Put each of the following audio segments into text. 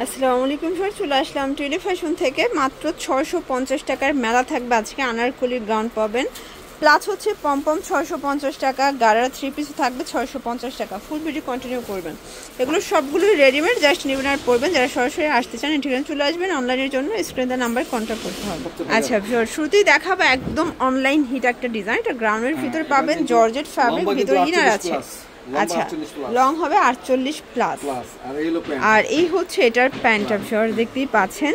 আসসালামু আলাইকুম স্যার, চলে আসলাম টেলি ফ্যাশন থেকে। মাত্র 650 টাকার মেলা থাকবে আজকে। আনারকলির গাউন পাবেন, প্লাস হচ্ছে পমপম 650 টাকা, গাড়ার 3 পিস থাকবে 650 টাকা। ফুল ভিডিও কন্টিনিউ করবেন। এগুলো সবগুলোই রেডিমেড, জাস্ট নেবেন আর পরবেন। যারা সরাসরি আসতে চান ঠিকানা চলে আসবেন। অনলাইনের জন্য স্ক্রিনের নাম্বার কন্ট্যাক্ট করতে হবে। আচ্ছা, শুরুতেই দেখাবো একদম অনলাইন হিট একটা ডিজাইন। এটা গ্রাউন্ডের ভিতরে পাবেন জর্জেট ফ্যাব্রিক, ভিতরে ইনার আছে। আচ্ছা, লং হবে 48 প্লাস। আর এই হচ্ছে এটার প্যান্ট, আপনারা দেখতেই পাচ্ছেন,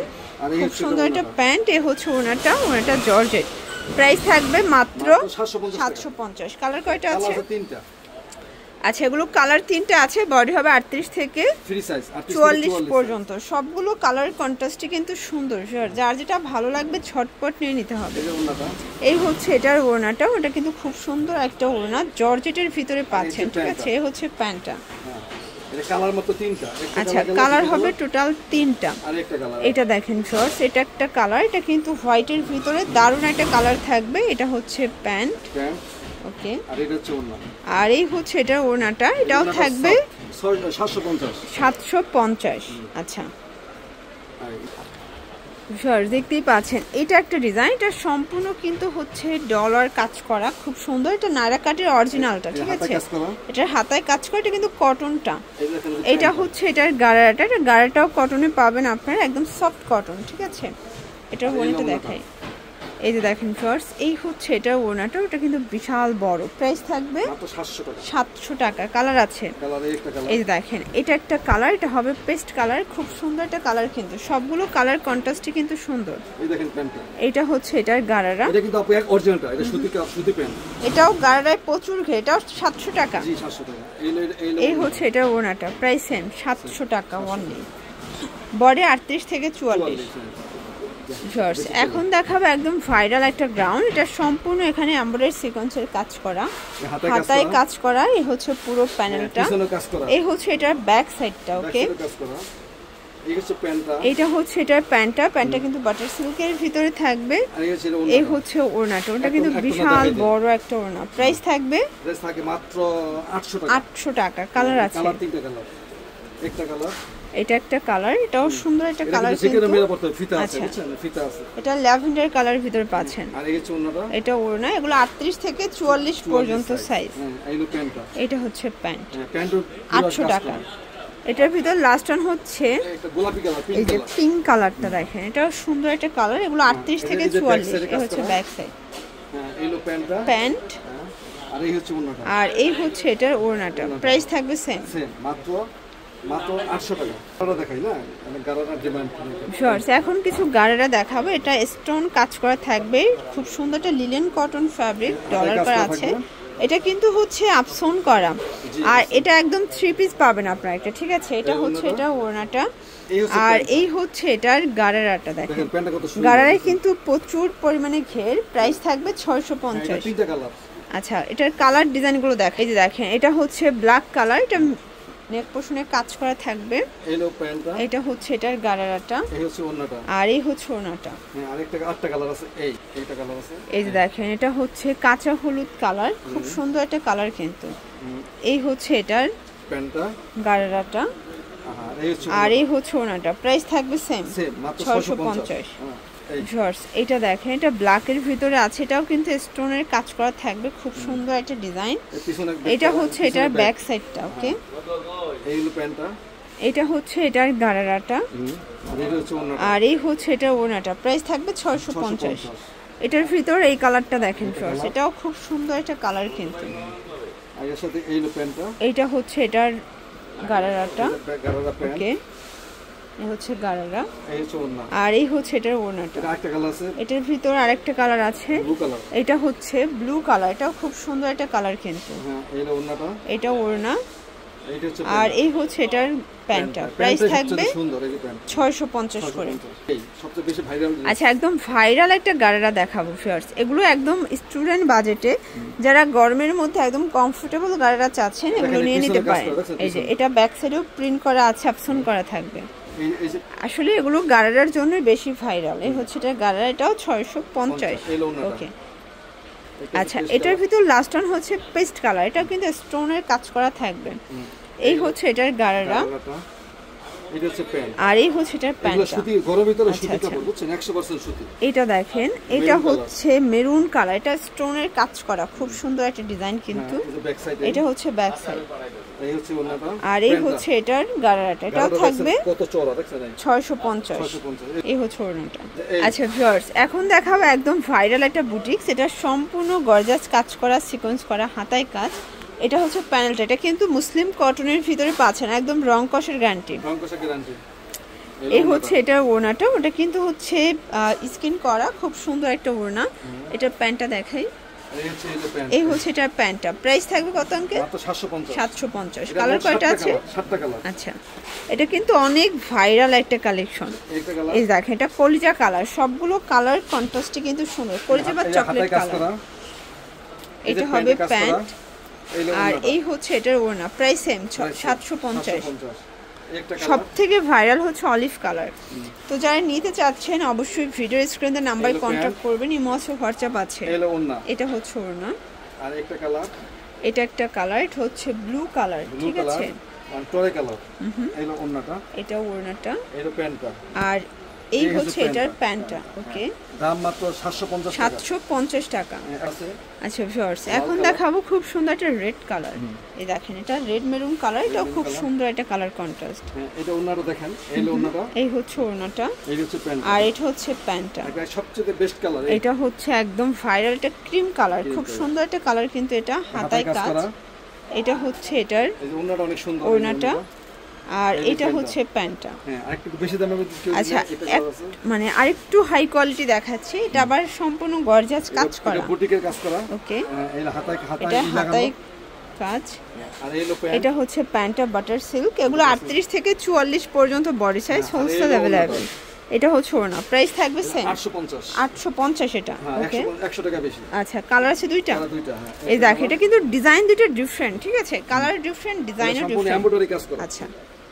খুব সুন্দর একটা প্যান্ট। এ হচ্ছে ওনাটা জর্জেট। প্রাইস থাকবে মাত্র 750। কালার কয়টা আছে? আচ্ছা, এগুলো কালার 3টা আছে। বডি হবে 38 থেকে 44 পর্যন্ত। সবগুলো কালার কন্ট্রাস্টই কিন্তু সুন্দর। যার যেটা ভালো লাগবে ঝটপট নিয়ে নিতে হবে। এই হচ্ছে এটার ওড়নাটা, ওটা কিন্তু খুব সুন্দর একটা ওড়না, জর্জেটের ভিতরে পাচ্ছেন। ঠিক আছে, এই হচ্ছে প্যান্টটা। আচ্ছা, কালার হবে টোটাল 3টা। এটা দেখেন শর্টস, এটা একটা কালার, এটা কিন্তু হোয়াইটের ভিতরে দারুণ একটা কালার থাকবে। এটা হচ্ছে প্যান্ট, ওকে। আর এই হচ্ছে এটা ওড়নাটা, এটাও থাকবে 750। আচ্ছা, দেখতেই পাচ্ছেন, এটা একটা ডিজাইন। এটা সম্পূর্ণ কিন্তু হচ্ছে ডলার কাজ করা, খুব সুন্দর। এটা নায়রা কাটের অরিজিনালটা, ঠিক আছে। এটার হাতায় কাজ করা, এটা কিন্তু কটনটা। এটা হচ্ছে এটার গাড়াটা, এটা গাড়াটাও কটনে পাবেন আপনারা, একদম সফট কটন, ঠিক আছে। এটার ওড়নাটা দেখাই, এই যে দেখেন ফার্স্ট, এই হচ্ছে এটা ওড়নাটা, ওটা কিন্তু বিশাল বড়। প্রাইস থাকবে 700 টাকা। কালার আছে, এই যে দেখেন, এটা একটা কালার, এটা হবে পেস্ট কালার, খুব সুন্দর একটা কালার। কিন্তু সবগুলো কালার কন্ট্রাস্টই কিন্তু সুন্দর। এটা হচ্ছে এটার গাড়ারা, এটা কিন্তু আপু অরিজিনালটা, এটা সুতি প্যান্ট। এটাও গাড়ারায় প্রচুর ঘে, এটাও 700 টাকা। জি 700 টাকা। এই হচ্ছে এটা ওড়নাটা, প্রাইস সেম 700 টাকা অনলি। বডি 38 থেকে 44। এখন দেখাবো একদম ভাইরাল একটা গ্রাউন্ড। এটা সম্পূর্ণ এখানে এমব্রয়ডারি সিকোয়েন্সের কাজ করা, হাতায় কাজ করা। এই হচ্ছে পুরো প্যানেলটা, এই হচ্ছে এটার ব্যাক সাইডটা, ওকে। এটা হচ্ছে এটার প্যান্টটা, প্যান্টটা কিন্তু বাটার সিল্কের ভিতরে থাকবে। এই হচ্ছে ওড়নাটা, ওটা কিন্তু বিশাল বড় একটা ওড়না। প্রাইস থাকবে মাত্র 800 টাকা। কালার আছে, একটা কালার, এটা একটা কালার, এটাও সুন্দর একটা কালার। এটা ল্যাভেন্ডার কালার ভিতরে পাচ্ছেন। এটা ওড়না, এগুলো 38 থেকে 44 পর্যন্ত সাইজ। এটা হচ্ছে প্যান্ট, 800 টাকা। এটার ভিতর লাস্ট ওয়ান হচ্ছে এই যে পিঙ্ক কালারটা, দেখেন, এটাও সুন্দর একটা কালার। এগুলো 38 থেকে 44। এটা হচ্ছে ব্যাক সাইড প্যান্ট, আর এই হচ্ছে এটার ওড়নাটা। প্রাইস থাকবে সেম, মাত্র 800 টাকা। দেখাই না, এখন কিছু গাড়ারা দেখাবো। এটা স্টোন কাজ করা থাকবে, খুব সুন্দর একটা লিলেন কটন ফ্যাব্রিক, ডলার করা আছে। এটা কিন্তু হচ্ছে আপসন করা, আর এটা একদম 3 পিস পাবেন আপনারা এটা, ঠিক আছে। এটা হচ্ছে এটা ওড়নাটা, আর এই হচ্ছে এটার গাড়ারাটা। দেখেন গাড়ারায় কিন্তু প্রচুর পরিমাণে ঘের। প্রাইস থাকবে 650। আচ্ছা, এটার কালার ডিজাইনগুলো দেখেন, এই যে দেখেন, এটা হচ্ছে ব্ল্যাক কালার, এটা নেক পোর্শনে কাজ করা থাকবে। এটা হচ্ছে এটার গাড়ারাটা, আর এই হচ্ছে ওড়নাটা। এই যে দেখেন, এটা হচ্ছে কাঁচা হলুদ কালার, খুব সুন্দর একটা কালার কিন্তু। এই হচ্ছে এটার গাড়ারাটা, আর এই হচ্ছে ওড়নাটা। প্রাইস থাকবে সেম 650। এটা দেখেন, এটা ব্ল্যাকের ভিতরে আছে, এটাও কিন্তু স্টোনের কাজ করা থাকবে, খুব সুন্দর একটা ডিজাইন। এটা হচ্ছে এটার ব্যাক সাইডটা, ওকে। এটা হচ্ছে এটার গাড়ারাটা, আর এই হচ্ছে এটা ওড়নাটা। প্রাইস থাকবে 650। এটার ভিতর এই কালারটা দেখেন ফার্স্ট, এটাও খুব সুন্দর একটা কালার কিন্তু। এইটা হচ্ছে এটার গাড়ারাটা, ওকে। এই হচ্ছে গাড়ারা, আর এই হচ্ছে এটার ওড়নাটা। এটার ভিতর আরেকটা কালার আছে, এটা হচ্ছে ব্লু কালার, এটাও খুব সুন্দর একটা কালার কিন্তু। এটা ওড়না, আর এই হচ্ছে এটার প্যান্টটা। প্রাইস থাকবে 650 করে। আচ্ছা, একদম ভাইরাল একটা গাড়ারা দেখাবো ফিয়ার্স। এগুলো একদম স্টুডেন্ট বাজেটে, যারা গরমের মধ্যে একদম কমফোর্টেবল গাড়ারা চাচ্ছেন, এগুলো নিয়ে নিতে পারেন। এই যে এটা ব্যাক সাইডেও প্রিন্ট করা আছে, আপসন করা থাকবে। আসলে এগুলো গাড়ারার জন্য বেশি ভাইরাল। এই হচ্ছে এটা গাড়ারা, এটাও 650, ওকে। আচ্ছা, এটার ভিতর লাস্ট ওয়ান হচ্ছে পেস্ট কালার, এটাও কিন্তু স্টোনের কাজ করা থাকবে। এই হচ্ছে এটার গাড়ারা, এটা হচ্ছে প্যান্ট। আর এই হচ্ছে এটার এগুলো প্যান্টটা। সুতি, গরমের ভিতরে আচ্ছা, সুতি আচ্ছা। কাপড়, বুঝছেন? 100% সুতি। এটা দেখেন, এটা হচ্ছে মেরুন কালার, এটা স্টোনের কাজ করা, খুব সুন্দর একটা ডিজাইন কিন্তু। হ্যাঁ, এই যে ব্যাক সাইডে। এটা হচ্ছে ব্যাক সাইড, এই হচ্ছে ওন্নাটা। আর এই হচ্ছে এটার গারারাটা, এটাও থাকবে কত চওড়া দেখছেন? 650। 650। এই হচ্ছে ওড়নাটা। আচ্ছা ভিউয়ার্স, এখন দেখাবো একদম ভাইরাল একটা বুটিক্স, এটা সম্পূর্ণ গর্জাস কাজ করা, সিকোয়েন্স করা, হাতায় কাজ। এটা হচ্ছে প্যানেলটা, এটা কিন্তু মুসলিম কটনের ভিতরে পাচ্ছেন, একদম রং কষের গ্যারান্টি। রং কষা গ্যারান্টি। এই হচ্ছে এটার ওড়নাটা, ওটা কিন্তু হচ্ছে স্কিন করা, খুব সুন্দর একটা ওড়না। এটার প্যান্টটা দেখাই, এই হচ্ছে এই যে প্যান্ট। এই হচ্ছে এটার প্যান্টটা। প্রাইস থাকবে কত অঙ্কে? মাত্র 750। 750। এটা কালার মোট কয়টা 7টা আছে? কালার, 7টা কালার। আচ্ছা, এটা কিন্তু অনেক ভাইরাল একটা কালেকশন। একটা কালার। এই দেখেন, এটা কলিজা কালার, সবগুলো কালার কন্ট্রাস্টে কিন্তু সুন্দর, কলিজা বা চকলেট কালার। এটা হবে প্যান্ট, আর এই হচ্ছে এটার ওড়না। Price same 750। সব থেকে ভাইরাল হচ্ছে অলিভ কালার। তো যারা নিতে চাচ্ছেন অবশ্যই ভিডিওর স্ক্রিনে নাম্বার কন্ট্যাক্ট করবেন, ইমো আছে, হোয়াটসঅ্যাপ আছে। এটা হচ্ছে ওড়না, আর একটা কালার, এটা একটা কালার, এটা হচ্ছে ব্লু কালার, ঠিক আছে? আর টরে কালার। এই হলো ওড়নাটা, এটা ওড়নাটা, এই হলো প্যান্টটা, আর এই হচ্ছে এটার প্যান্টটা। ওকে, দাম মাত্র 750 টাকা। 750 টাকা আছে। আচ্ছা ভিউয়ার্স, এখন দেখাবো খুব সুন্দর একটা রেড কালার। এই দেখেন, এটা রেড মেরুন কালার, এটাও খুব সুন্দর একটা কালার কন্ট্রাস্ট। এটা ওড়নাটা দেখেন, এই হলো ওড়নাটা, এই হচ্ছে ওড়নাটা, এই হচ্ছে প্যান্ট, আর এটা হচ্ছে প্যান্টটা। এটা সবচেয়ে বেস্ট কালার। এটা হচ্ছে একদম ভাইরাল, এটা ক্রিম কালার, খুব সুন্দর একটা কালার কিন্তু। এটা হাতায় কাজ। এটা হচ্ছে এটার এই যে ওড়নাটা অনেক সুন্দর, ওড়নাটা, আর এটা হচ্ছে প্যান্টটা। হ্যাঁ, আরেকটু বেশি দামে আচ্ছা, মানে আরেকটু হাই কোয়ালিটি দেখাচ্ছি, এটা আবার সম্পূর্ণ গর্জাস কাজ করা, এটা বুটিকের কাজ করা। ওকে, এই হাতায় এটা হাতায় কাজ। আর এই হলো প্যান্ট, এটা হচ্ছে প্যান্টটা বাটার সিল্ক, এগুলো 38 থেকে 44 পর্যন্ত বডি সাইজ, হোলসেল अवेलेबल। এটা হচ্ছে ওড়না, প্রাইস থাকবে সেম 850। 850 এটা। ওকে, 100 টাকা বেশি। আচ্ছা, কালার আছে দুইটা। হ্যাঁ। এই দেখ, এটা কিন্তু ডিজাইন দুটো ডিফারেন্ট, ঠিক আছে? কালার ডিফারেন্ট, ডিজাইনও সম্পূর্ণ ডিফারেন্ট। এমব্রয়ডারি কাজ করা। আচ্ছা,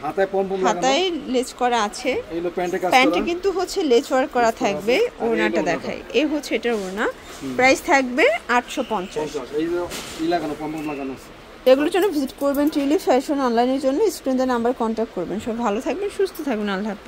হাতায় পম লাগানো, হাতায় লেস করা আছে। এই হলো প্যান্টের কাজ করা। প্যান্টে কিন্তু হচ্ছে লেস ওয়ার্ক করা থাকবে। ওড়নাটা দেখাই, এই হচ্ছে এটার ওড়না, প্রাইস থাকবে 850। এই যে লাগানো, পম লাগানো আছে। এগুলোর জন্য ভিজিট করবেন টিউলিপ ফ্যাশন অনলাইনের জন্য, স্ক্রিনে নাম্বার কন্ট্যাক্ট করবেন। সব ভালো থাকবেন, সুস্থ থাকবেন, আল্লাহ হাফেজ।